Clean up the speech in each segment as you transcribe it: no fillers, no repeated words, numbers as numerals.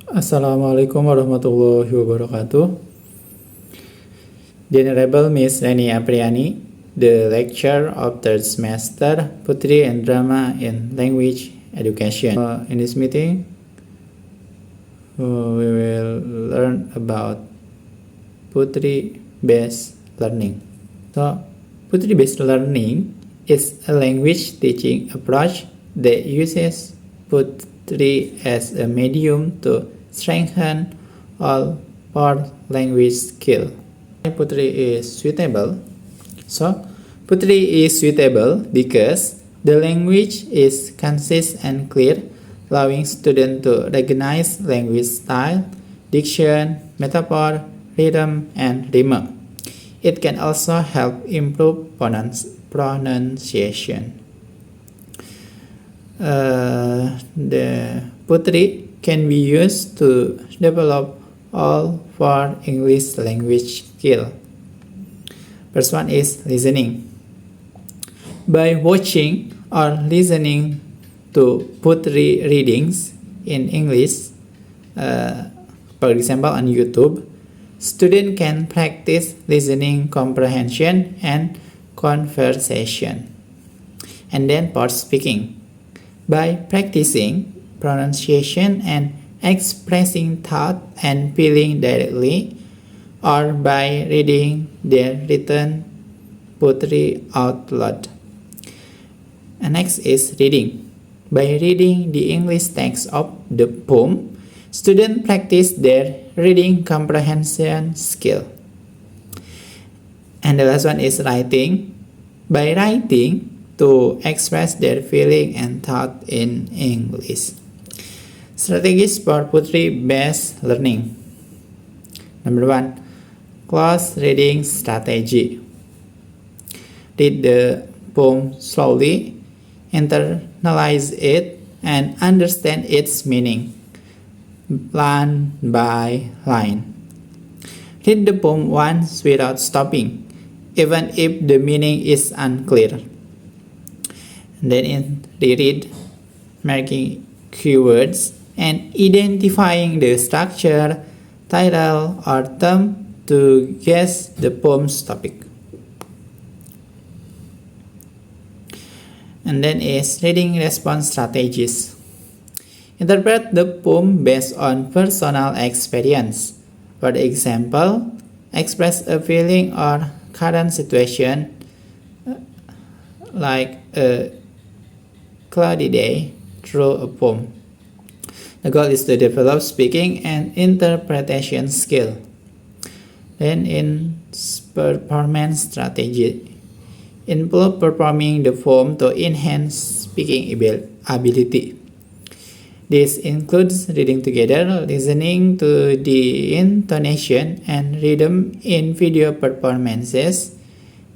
Assalamualaikum warahmatullahi wabarakatuh. Venerable Miss Reni Apriani, the lecturer of third semester, Putri and Drama in Language Education. In this meeting, we will learn about Putri-based learning. So, Putri-based learning is a language teaching approach that uses Putri as a medium to strengthen all our language skill. Putri is suitable. So, Putri is suitable because the language is concise and clear, allowing students to recognize language style, diction, metaphor, rhythm, and rhyme. It can also help improve pronunciation. The Putri can be used to develop all for English language skill. First one is listening. By watching or listening to Putri readings in English, for example on YouTube, students can practice listening comprehension and conversation. And then for speaking. By practicing pronunciation and expressing thought and feeling directly, or by reading their written Putri out loud. And next is reading. By reading the English text of the poem, students practice their reading comprehension skill. And the last one is writing. By writing, to express their feeling and thought in English. Strategies for Putri-based learning. Number 1, close reading strategy. Read the poem slowly, internalize it, and understand its meaning, line by line. Read the poem once without stopping, even if the meaning is unclear. Then reread, marking keywords, and identifying the structure, title, or theme to guess the poem's topic. And then is reading response strategies. Interpret the poem based on personal experience. For example, express a feeling or current situation like a cloudy day through a poem. The goal is to develop speaking and interpretation skill. Then in performance strategy, improve performing the poem to enhance speaking ability. This includes reading together, listening to the intonation and rhythm in video performances,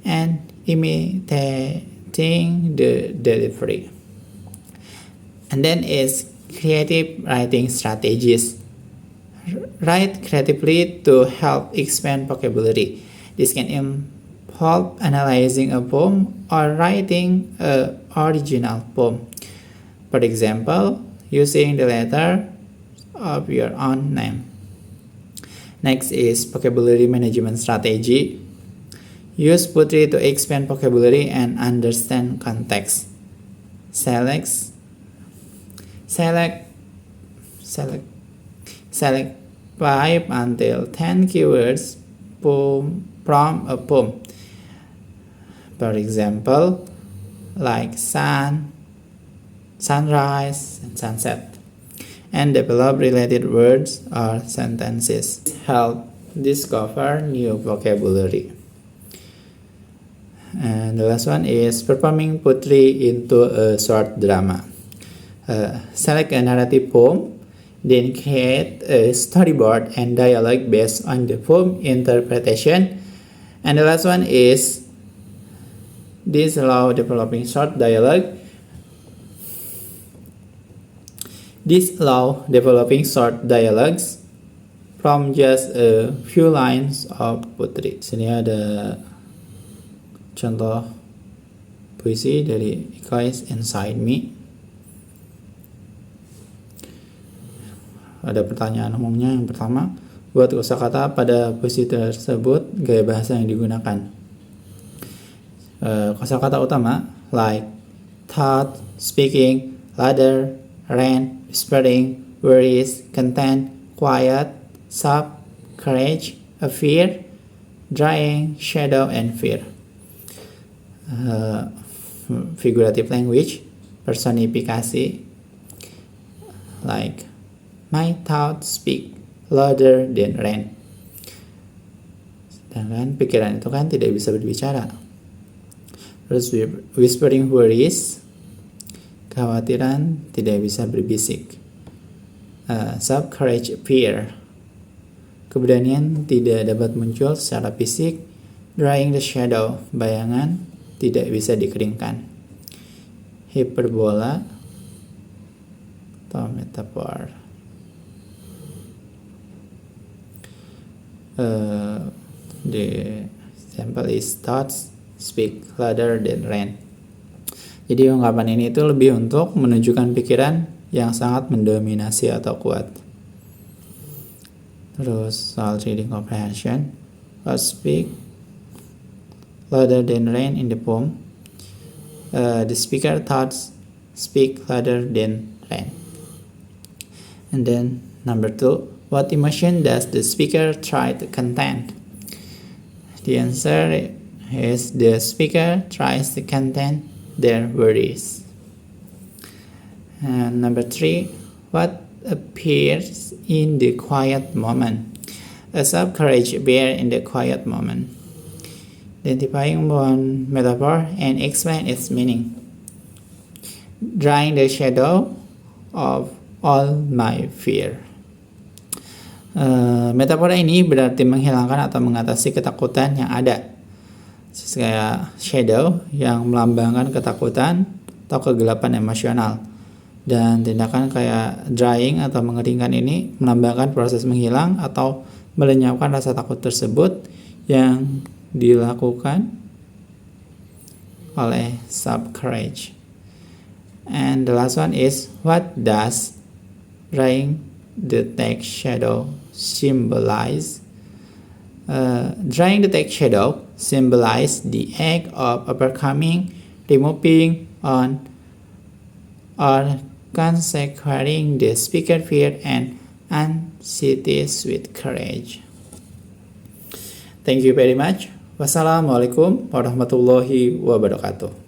and imitating the delivery. And then is creative writing strategies. Write creatively to help expand vocabulary. This can involve analyzing a poem or writing an original poem. For example, using the letter of your own name. Next is vocabulary management strategy. Use Putri to expand vocabulary and understand context. Select 5 until 10 keywords from a poem. For example, like sun, sunrise, and sunset. And develop related words or sentences. Help discover new vocabulary. And the last one is performing Putri into a short drama. Select a narrative poem, then create a storyboard and dialogue based on the poem interpretation. And the last one is disallow developing short dialogue. Disallow developing short dialogues from just a few lines of Putri. Sini ada contoh puisi dari Echoes Inside Me. ada pertanyaan umumnya. Yang pertama, buat kosakata pada posisi tersebut, gaya bahasa yang digunakan. Kosakata utama like thought, speaking, ladder, ran, whispering, worries, content, quiet, sub, courage, fear, drying, shadow, and fear. Figurative language, personifikasi, like my thoughts speak louder than rain. Sedangkan pikiran itu kan tidak bisa berbicara. Terus whispering worries, kekhawatiran tidak bisa berbisik. Sub courage fear, keberanian tidak dapat muncul secara fisik. Drying the shadow, bayangan tidak bisa dikeringkan. Hiperbola atau metafor. The example is thoughts speak louder than rain. Jadi ungkapan ini itu lebih untuk menunjukkan pikiran yang sangat mendominasi atau kuat. Terus soal reading comprehension, speak louder than rain in the poem. The speaker thoughts speak louder than rain. And then number 2, what emotion does the speaker try to contain? The answer is the speaker tries to contain their worries. And number 3, what appears in the quiet moment? A sub courage appear in the quiet moment. Identifying one metaphor and explain its meaning. Drying the shadow of all my fear. Metafora ini berarti menghilangkan atau mengatasi ketakutan yang ada. Kayak shadow yang melambangkan ketakutan atau kegelapan emosional. Dan tindakan kayak drying atau mengeringkan ini melambangkan proses menghilang atau melenyapkan rasa takut tersebut yang dilakukan oleh sub courage. And the last one is, what does drying the text shadow symbolize? Drying the text shadow symbolize the act of overcoming, removing on or consecrating the speaker fear and anxieties with courage. Thank you very much. Wassalamualaikum warahmatullahi wabarakatuh.